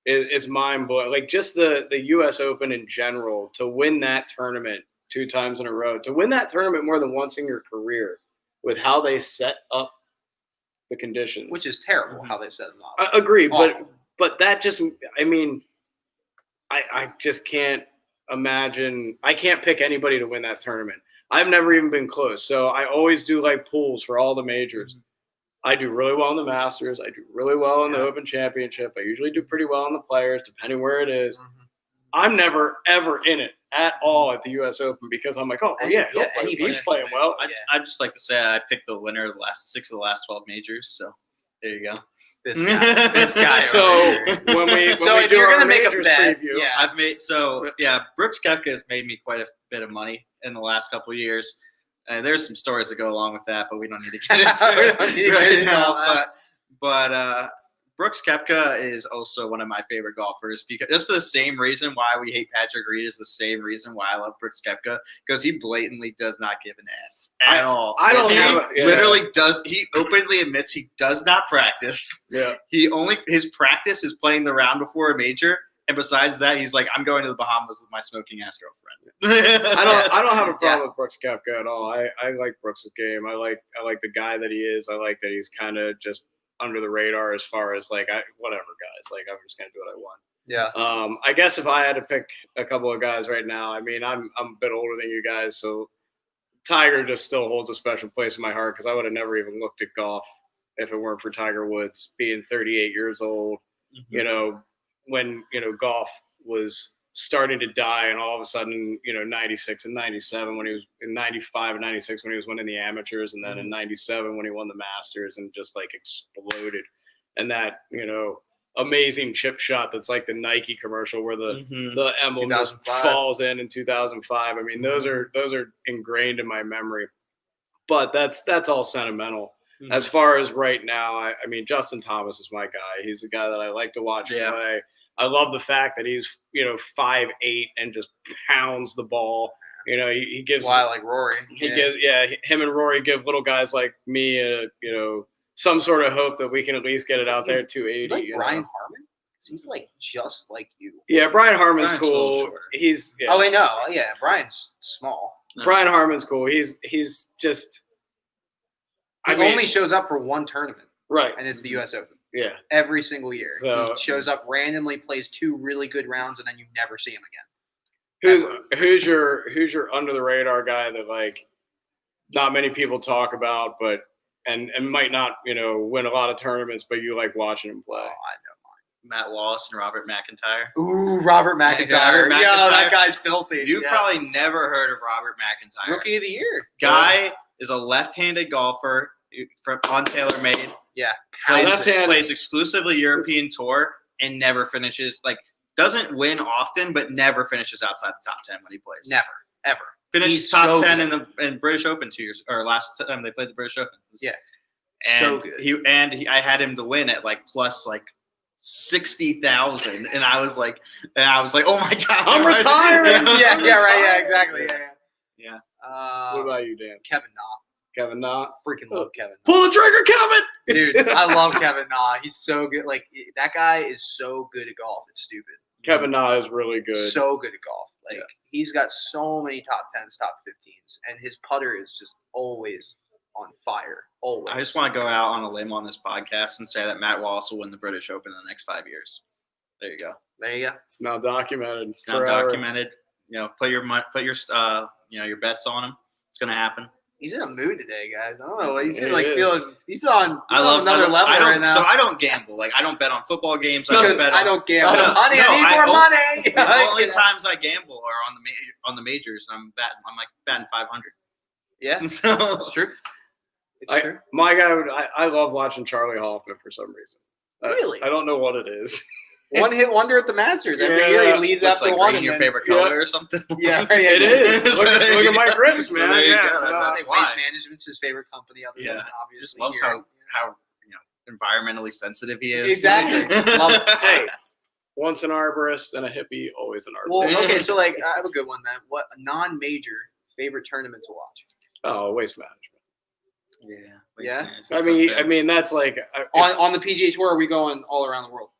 is mind blowing. Like just the U.S. Open in general, to win that tournament 2 times in a row, to win that tournament more than once in your career, with how they set up the conditions, Which is terrible how they set them up. I agree, Awful. but that just, I mean, I just can't imagine. I can't pick anybody to win that tournament. I've never even been close, so I always do like pools for all the majors. Mm-hmm. I do really well in the Masters. I do really well in the Open Championship. I usually do pretty well in the Players, depending where it is. Mm-hmm. I'm never, ever in it at all at the U.S. Open because I'm like, he's playing well. I just like to say I picked the winner of the last 6 of the last 12 majors. So there you go. This guy. So when we if do you're our gonna make a majors bet, preview, Brooks Koepka has made me quite a bit of money in the last couple of years. There's some stories that go along with that, but we don't need to get into it right now. But Brooks Koepka is also one of my favorite golfers because just for the same reason why we hate Patrick Reed is the same reason why I love Brooks Koepka, because he blatantly does not give an F at all. I don't he have literally does. He openly admits he does not practice. Yeah. His practice is playing the round before a major. And besides that, he's like, I'm going to the Bahamas with my smoking ass girlfriend. I don't have a problem with Brooks Koepka at all. I like Brooks' game. I like the guy that he is. I like that he's kind of just under the radar as far as like whatever guys. Like I'm just gonna do what I want. Yeah. I guess if I had to pick a couple of guys right now, I mean I'm a bit older than you guys, so Tiger just still holds a special place in my heart because I would have never even looked at golf if it weren't for Tiger Woods being 38 years old. Mm-hmm. When golf was starting to die, and all of a sudden 96 and 97 when he was in 95 and 96 when he was winning the amateurs, and then in 97 when he won the Masters and just like exploded, and that amazing chip shot that's like the Nike commercial where the emblem just falls in 2005. I mean those are ingrained in my memory, but that's all sentimental. Mm-hmm. As far as right now, I mean Justin Thomas is my guy. He's a guy that I like to watch play. I love the fact that he's 5'8" and just pounds the ball. He gives. Why like Rory? Him and Rory give little guys like me some sort of hope that we can at least get it out there 280. Like Brian Harmon? He's like just like you. Yeah, Brian Harmon's cool. He's Oh wait, no, yeah, Brian's small. No. Brian Harmon's cool. He's just. He only shows up for one tournament, right? And it's the U.S. Open. Yeah, every single year. So, he shows up randomly, plays 2 really good rounds, and then you never see him again. Who's your under the radar guy that like not many people talk about, but and might not win a lot of tournaments, but you like watching him play? Oh, I know Matt Wallace and Robert McIntyre. Ooh, Robert McIntyre. Yeah, that guy's filthy. You've probably never heard of Robert McIntyre. Rookie of the year. Guy is a left-handed golfer on TaylorMade. Yeah. Plays exclusively European Tour and never finishes, doesn't win often, but never finishes outside the top 10 when he plays. Never, ever. Finished He's top so 10 good. in British Open 2 years or last time they played the British Open. Yeah. And So good. I had him to win at like plus like 60,000, and I was like, oh my god, I'm retiring. Yeah, I'm yeah, right, yeah, retiring. exactly. Yeah. What about you, Dan? Kevin Na. Kevin Na? Freaking love Kevin Na. Pull the trigger, Kevin! Dude, I love Kevin Na. He's so good. Like, that guy is so good at golf. It's stupid. Kevin Na is really good. So good at golf. Like, he's got so many top 10s, top 15s, and his putter is just always on fire. Always. I just want to go out on a limb on this podcast and say that Matt Wallace will win the British Open in the next 5 years. There you go. There you go. It's now documented. It's now documented. Put your your bets on him. It's gonna happen. He's in a mood today, guys. I don't know. He's He like is. feeling. He's on another level right now. So I don't gamble. Like I don't bet on football games. Because I don't gamble. I don't- Honey, I need more money. The only times I gamble are on the majors. I'm like batting 500. Yeah, So it's true. It's true. My guy, I love watching Charlie Hoffman for some reason. Really? I don't know what it is. One hit wonder at the Masters. Every Yeah. year he leaves looks after like one. green and your then- favorite color or something. Yeah, right, yeah, It is. Look at my grips, man. There you Yeah. go. That's Waste why. Management's his favorite company. Other than obviously Just loves here. how environmentally sensitive he is. Exactly. Love it. Hey, once an arborist and a hippie, always an Well, arborist. okay, so like I have a good one then. What a non-major favorite tournament to watch? Oh, waste management. Yeah. I mean, that's like On the PGA Tour, are we going all around the world?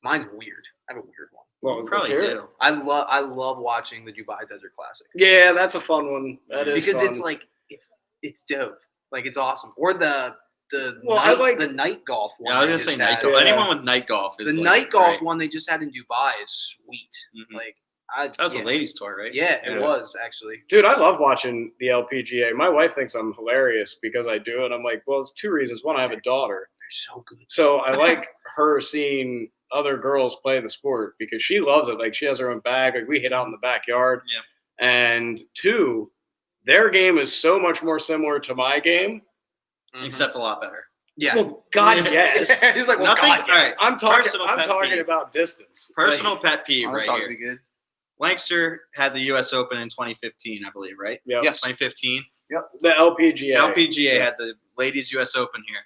Mine's weird. I have a weird one. well, let's probably hear it. do. I love watching the Dubai Desert Classic. Yeah, that's a fun one. That is because fun. it's like it's dope. Like it's awesome. Or the Well, I night, like- the night golf one. Yeah, I was they gonna just say night had. golf. Yeah. Anyone with night golf is The like, night golf great. one they just had in Dubai is sweet. Mhm. Like That was the ladies' tour, right? Yeah, it Yeah. was actually. Dude, I love watching the LPGA. My wife thinks I'm hilarious because I do, and I'm like, well, it's two reasons. One, I have a daughter, They're so good. so I like her seeing other girls play the sport because she loves it. Like she has her own bag. Like we hit out in the backyard. Yeah. And two, their game is so much more similar to my game. Except a lot better. Yeah. Well, God, yes. He's like, well, Nothing. God, All yeah. right. I'm talking. Personal I'm pet talking peeve. about distance. Personal pet peeve Oh, right this ought to here. be good. Lancaster had the U.S. Open in 2015, I believe, right? Yeah. Yes. 2015. The LPGA. LPGA had the ladies U.S. Open here,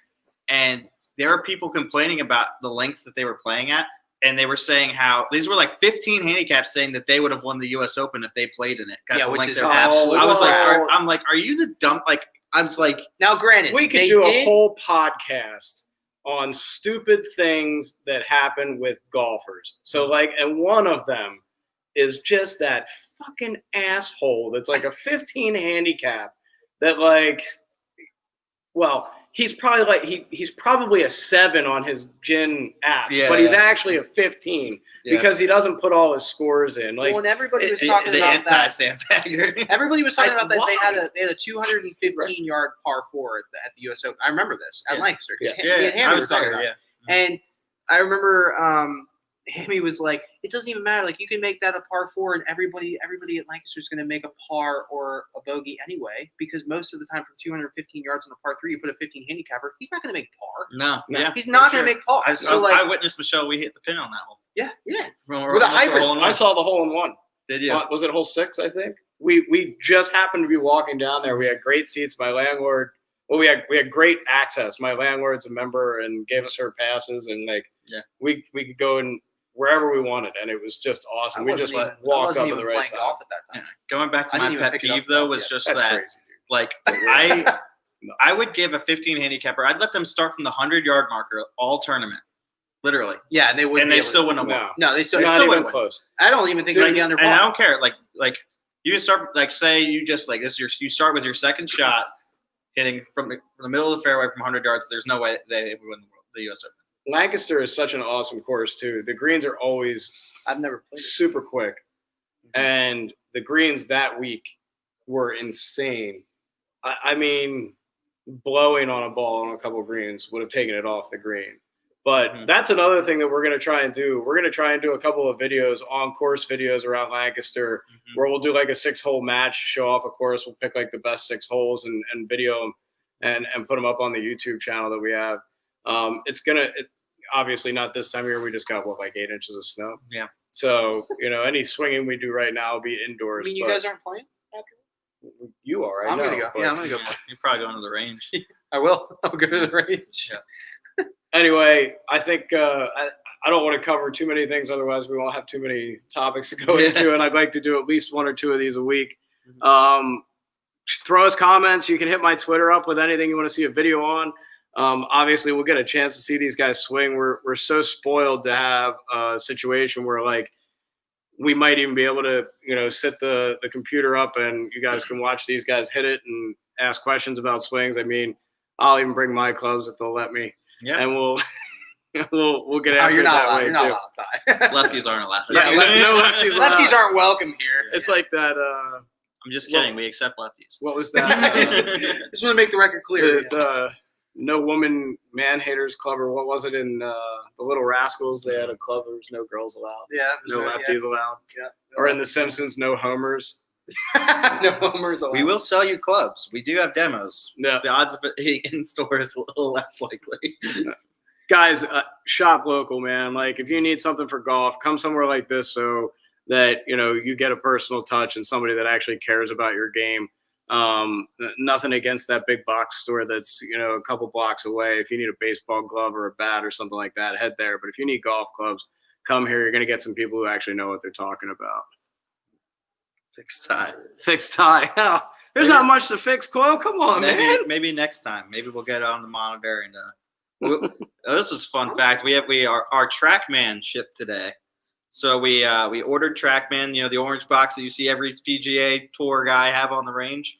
and there were people complaining about the length that they were playing at, and they were saying how these were like 15 handicaps saying that they would have won the U.S. Open if they played in it. Got Yeah, the which length is they were- absolute I was like, crap. are you the dumb? Like, I was like, Now, granted, We could they do a did- whole podcast on stupid things that happen with golfers. So, like, and one of them is just that fucking asshole that's like a 15 handicap that, like, well, he's probably like he's probably a 7 on his Gin app, Yeah, but he's yeah. actually a 15 Yeah. because he doesn't put all his scores in. Like, well, and everybody was the talking about that. anti-sandbagger. Everybody was talking I- about that why? they had a 215 yard par 4 at the U.S. Open. I remember this at Yeah. Lancaster. 'Cause Yeah. me and Yeah, Hammy I were was talking there. about it. Yeah. And I remember Hammy was like, it doesn't even matter. Like, you can make that a par 4, and everybody at Lancaster is going to make a par or a bogey anyway, because most of the time from 215 yards on a par 3, you put a 15 handicapper, he's not going to make par. No, No. yeah, He's not for going to sure. make par. I, I witnessed Michelle. We hit the pin on that hole. Yeah. With With a hybrid. I saw the hole in one. Did you? Was it hole 6? I think we just happened to be walking down there. We had great seats. My landlord. Well, we had great access. My landlord's a member and gave us her passes, and like we could go in wherever we wanted, and it was just awesome. We just walked up at the right playing time. golf at that time. Going back to I my didn't even pet pick it up peeve though was yet. just That's that, crazy, dude. like I would give a 15 handicapper. I'd let them start from the 100-yard marker all tournament, literally, Yeah, and they wouldn't. and be they able to- still wouldn't have won. No, No, they still. not still even wouldn't win. close. I don't even think Dude, they'd be under and I par. don't care. Like you can start like say you just like this. You start with your second shot, hitting from the middle of the fairway from 100 yards. There's no way they would win the U.S. Open. Lancaster is such an awesome course too. The greens are always I've never played. super quick, and the greens that week were insane. I mean, blowing on a ball on a couple of greens would have taken it off the green. But that's another thing that we're going to try and do. We're going to try and do a couple of videos, on-course videos around Lancaster, where we'll do like a 6-hole match, show off a course. We'll pick like the best 6 holes and video them and put them up on the YouTube channel that we have. It's going to – obviously not this time of year. We just got, like 8 inches of snow? Yeah. So, any swinging we do right now will be I indoors. mean, you but guys aren't playing after? you are. I'm gonna go. but- Yeah, I'm gonna go. You're probably going to the range. I will. I'll go to the range. Yeah. Anyway, I think I don't want to cover too many things. Otherwise, we won't have too many topics to go into. And I'd like to do at least 1 or 2 of these a week. Throw us comments. You can hit my Twitter up with anything you want to see a video on. Obviously, we'll get a chance to see these guys swing. We're so spoiled to have a situation where we might even be able to sit the computer up and you guys can watch these guys hit it and ask questions about swings. I mean, I'll even bring my clubs if they'll let me. Yeah. And we'll get Oh, after you're it not that allowed. way You're not too. allowed, Ty. Lefties aren't allowed. Yeah, no lefties allowed. Lefties aren't welcome here. It's like that. I'm just kidding. We accept lefties. What was that? Just want to make the record clear. The No Woman Man Haters Club, or what was it in the Little Rascals? They had a club. There was no girls allowed, Yeah. no lefties allowed. Yeah. Or in The Simpsons, no homers. No homers allowed. We will sell you clubs. We do have demos. No. The odds of it being in store is a little less likely. Guys, shop local, man. Like, if you need something for golf, come somewhere like this so that you get a personal touch and somebody that actually cares about your game. Nothing against that big box store that's a couple blocks away. If you need a baseball glove or a bat or something like that, head there. But if you need golf clubs, come here. You're going to get some people who actually know what they're talking about. Fixed tie. Fixed tie. There's not much to fix, Chloe. Come on, man. Maybe next time. Maybe we'll get on the monitor and This is a fun fact. Our TrackMan shipped today. So we ordered TrackMan, the orange box that you see every PGA Tour guy have on the range.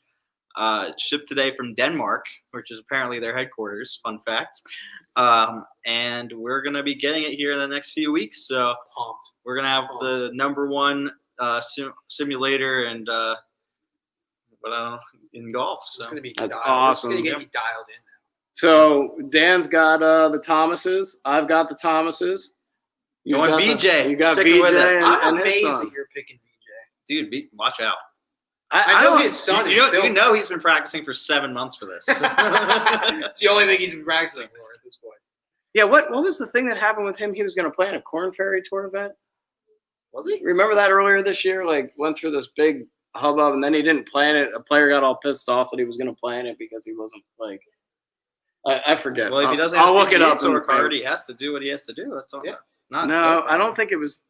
Shipped today from Denmark, which is apparently their headquarters. Fun fact. And we're gonna be getting it here in the next few weeks. So Pumped. we're gonna have the #1 simulator and in golf. So It's gonna be That's dialed. awesome. It's gonna get you dialed in. So Dan's got the Thomases. I've got the Thomases. You Going got BJ. You got Sticking BJ with it. and, I'm and his amazed son. that you're picking BJ. dude, watch out. I know don't- his son is You filming. know he's been practicing for 7 months for this. It's the only thing he's been practicing for at this point. Yeah, what was the thing that happened with him? He was going to play in a Corn Ferry Tour event. Was he? Remember that earlier this year? Like, went through this big hubbub, and then he didn't play in it. A player got all pissed off that he was going to play in it because he wasn't like. I forget. Well, if he doesn't I'll have look it PGA up. Tour and- card, he has to do what he has to do. That's all. Yeah. It's not No, I don't think it was.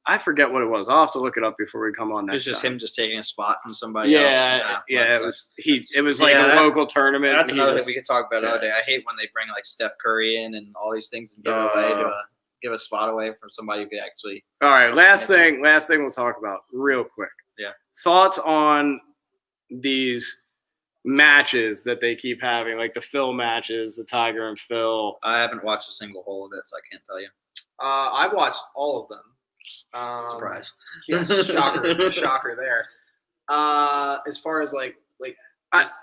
I forget what it was. I'll have to look it up before we come on next It's just time. him just taking a spot from somebody else. Yeah. It was It was like Yeah, a that- local tournament. That's and he another just- thing we could talk about yeah. all day. I hate when they bring like Steph Curry in and all these things and give a spot away from somebody who could actually. All right, last thing we'll talk about real quick. Yeah. Thoughts on these matches that they keep having, like the Phil matches, the Tiger and Phil. I haven't watched a single hole of it, so I can't tell you. I watched all of them. Surprise. Yes, shocker there. As far as like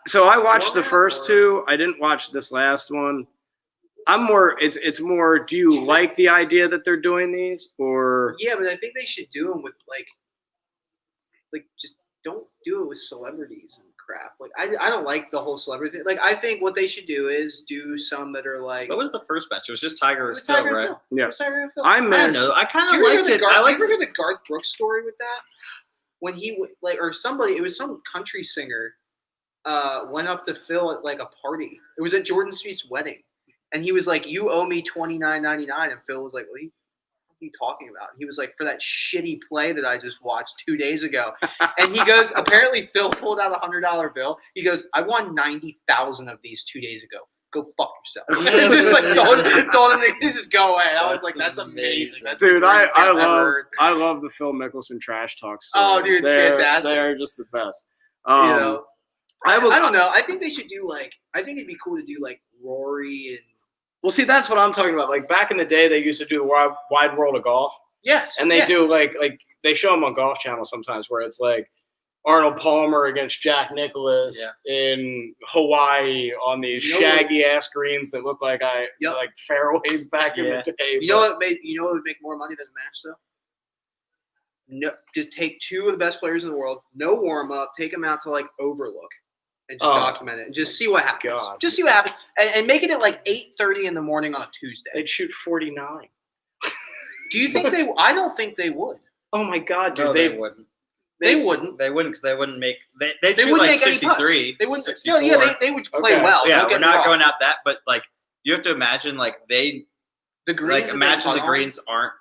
So I watched the format first or- two. I didn't watch this last one. I'm more. It's more. Do you like the idea that they're doing these, or yeah, but I think they should do them with like just don't do it with celebrities and crap. Like I don't like the whole celebrity thing. Like I think what they should do is do some that are like. What was the first match? It was just Tiger It and was Phil, Tiger and right? Phil. Yeah. It was Tiger and Phil. I I don't miss? know. I kind Do of you liked remember it. the I liked you remember the Garth Brooks story with that? When he or somebody, it was some country singer, went up to Phil at like a party. It was at Jordan Spieth's wedding, and he was like, "You owe me $29.99," and Phil was like, "What are you talking about?" He was like, "For that shitty play that I just watched 2 days ago," and he goes, apparently Phil pulled out $100 bill. He goes, "I won 90,000 of these 2 days ago. Go fuck yourself." Just like told him to just go away. And I was like, "That's amazing." That's the Dude, greatest thing I've ever heard. I love the Phil Mickelson trash talk Oh, stories. dude, it's fantastic. They are just the best. You know, I don't know. I think they should do I think it'd be cool to do like Rory and Well, see, that's what I'm talking about. Like back in the day, they used to do the wide world of golf, yes, and they yeah. do like they show them on Golf Channel sometimes, where it's like Arnold Palmer against Jack Nicklaus in Hawaii on these You know shaggy ass greens that look like Yep. like fairways back in the day. You know what would make more money than a match though? No, just take two of the best players in the world. No warm up. Take them out to like Overlook, and just document it and just see what happens. God. Just see what happens, and make it at like 8:30 in the morning on a Tuesday. They'd shoot 49. Do you think they? I don't think they would. Oh my God, dude! No, they wouldn't. They wouldn't. They wouldn't because they wouldn't make. They They shoot wouldn't like make any putts. 63. They wouldn't. 64. No, yeah, they would play Okay. well. Yeah, Don't we're get me not wrong. going out that, but like you have to imagine like the greens. like that they imagine the putt on, greens are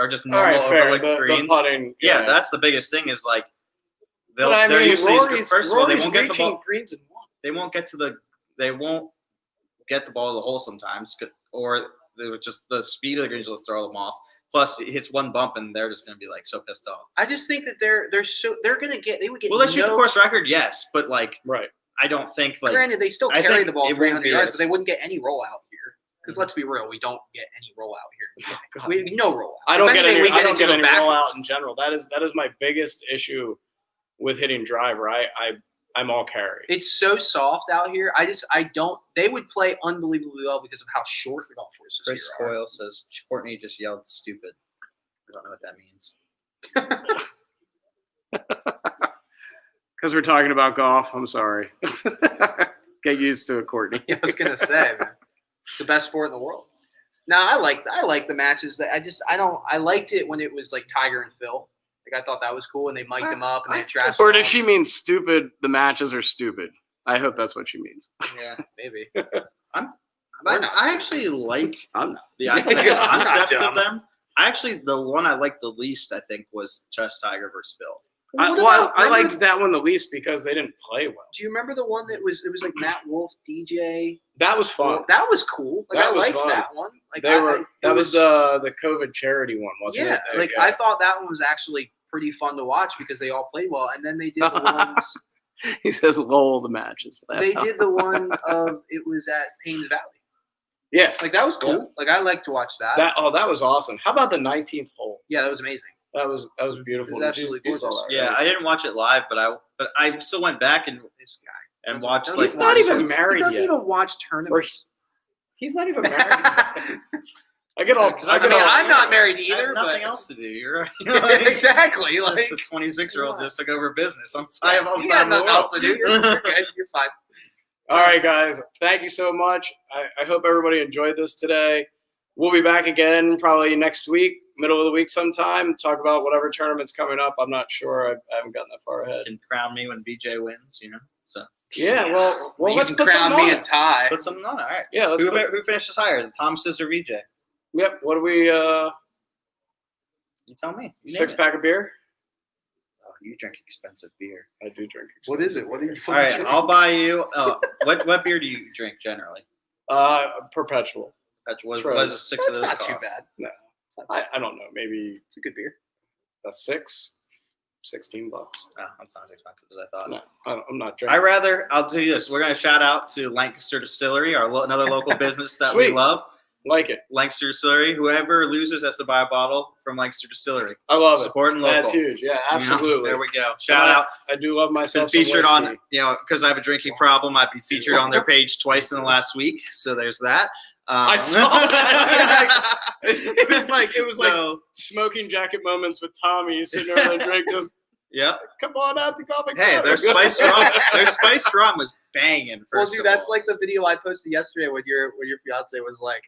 just All normal right, fair. overlook The greens. putting. Yeah, that's the biggest thing is like But they're used to these. Rory's, First of all, they Rory's won't get the reaching ball. greens in one. They won't get to the ball to the hole sometimes, or they would just the speed of the greens will throw them off. Plus, it hits one bump and they're just gonna be like so pissed off. I just think that they're gonna get. They would get. Well, let's shoot the course record, yes, but like Right. I don't think like Granted, they still I carry think the ball it 300 wouldn't be yards, as- but they wouldn't get any rollout here. Because let's be real, we don't get any rollout here. Oh, God. We no rollout. I don't If get anything, any. we I don't into get the any backwards. rollout in general. That is my biggest issue with hitting driver. I'm all carry. It's so soft out here. I don't. They would play unbelievably well because of how short the golf courses Chris here are. Coyle says Courtney just yelled stupid. I don't know what that means. Because we're talking about golf. I'm sorry. Get used to it, Courtney. I was gonna say, man, it's the best sport in the world. Now I like the matches that I liked it when it was like Tiger and Phil. Like I thought that was cool, and they mic'd them up and they trapped. Or does she mean stupid? The matches are stupid. I hope that's what she means. Yeah, maybe. I actually like I'm not. the I'm not concept dumb. of them. The one I liked the least, I think, was Chess Tiger versus Phil. I Remember- liked that one the least because they didn't play well. Do you remember the one that was like Matt Wolf, DJ? That was fun. That was cool. Like That I was liked fun. that one. Like That was the COVID charity one, wasn't yeah. it? Like I thought that one was actually pretty fun to watch because they all played well, and then they did the ones. He says lol the matches. They did the one of it was at Paynes Valley. Yeah. Like that was cool. Yeah. Like I like to watch that. That was awesome. How about the 19th hole? Yeah, that was amazing. That was beautiful. It was absolutely You saw gorgeous. that, Yeah, right? I didn't watch it live, but I still went back and This guy. watched He's like He's not even He married doesn't yet. even watch tournaments. He's not even married yet. I get all. I mean, I'm not married I either, have nothing but else to do. You're right. exactly. Like It's a 26-year-old just took over business. I have all the you got time in the nothing world. else to do. You're good. You're fine. All right, guys. Thank you so much. I hope everybody enjoyed this today. We'll be back again probably next week, middle of the week sometime. Talk about whatever tournament's coming up. I'm not sure. I haven't gotten that far ahead. Can crown me when BJ wins, So Yeah. Well, You let's can put crown something me on a it. tie. put something on it. All right. Yeah. Let's Who finishes higher, the Thomases or VJ? Yep. What do we? You tell me. You name Six it. pack of beer. Oh, you drink expensive beer. I do drink. What is it? What do you? All right, I'll buy you. What beer do you drink generally? Perpetual. What Troyes. is 6 That's of those not cost? too bad. No, I don't know. Maybe It's a good beer. a $16. Oh, that's not as expensive as I thought. No, I'm not drinking. I'll do this. We're going to shout out to Lancaster Distillery, another local business that Sweet. we love. Like it. Lancaster Distillery. Whoever loses has to buy a bottle from Lancaster Distillery. I love it. Supporting local. That's huge. Yeah, You know? absolutely. There we go. Shout out. I do love Been myself. featured some on, whiskey. because I have a drinking problem. I've been featured on their page twice in the last week. So there's that. I saw that. It was like so, smoking jacket moments with Tommy sitting over and drink. Just yeah. come on out to Comic Hey, Center. their spiced rum. Their spiced rum was banging. Well, First dude, of that's all. like the video I posted yesterday when your fiance was like,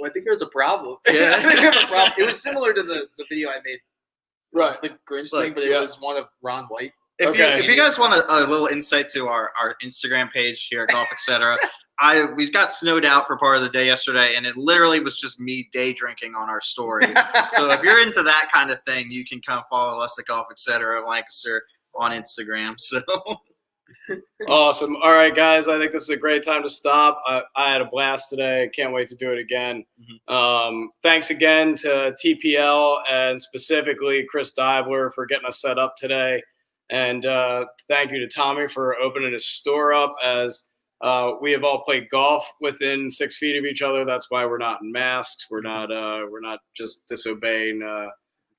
"I think there's a problem." Yeah. I think there's a problem. It was similar to the video I made, Right. the Grinch Look, thing, but it yeah. was one of Ron White. Okay. If you guys want a little insight to our Instagram page here at Golf Etc., we got snowed out for part of the day yesterday, and it literally was just me day drinking on our story. So if you're into that kind of thing, you can come follow us at Golf Etc. Lancaster on Instagram. So Awesome. All right, guys. I think this is a great time to stop. I had a blast today. Can't wait to do it again. Thanks again to TPL and specifically Chris Dibler for getting us set up today. And thank you to Tommy for opening his store up as we have all played golf within 6 feet of each other. That's why we're not in masks. We're not just disobeying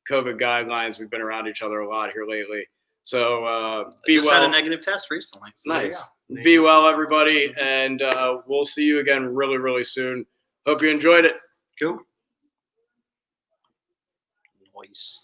COVID guidelines. We've been around each other a lot here lately. So be just well. had a negative test recently. So there you Nice. go. Be well, everybody, and we'll see you again really, really soon. Hope you enjoyed it. Cool. Nice.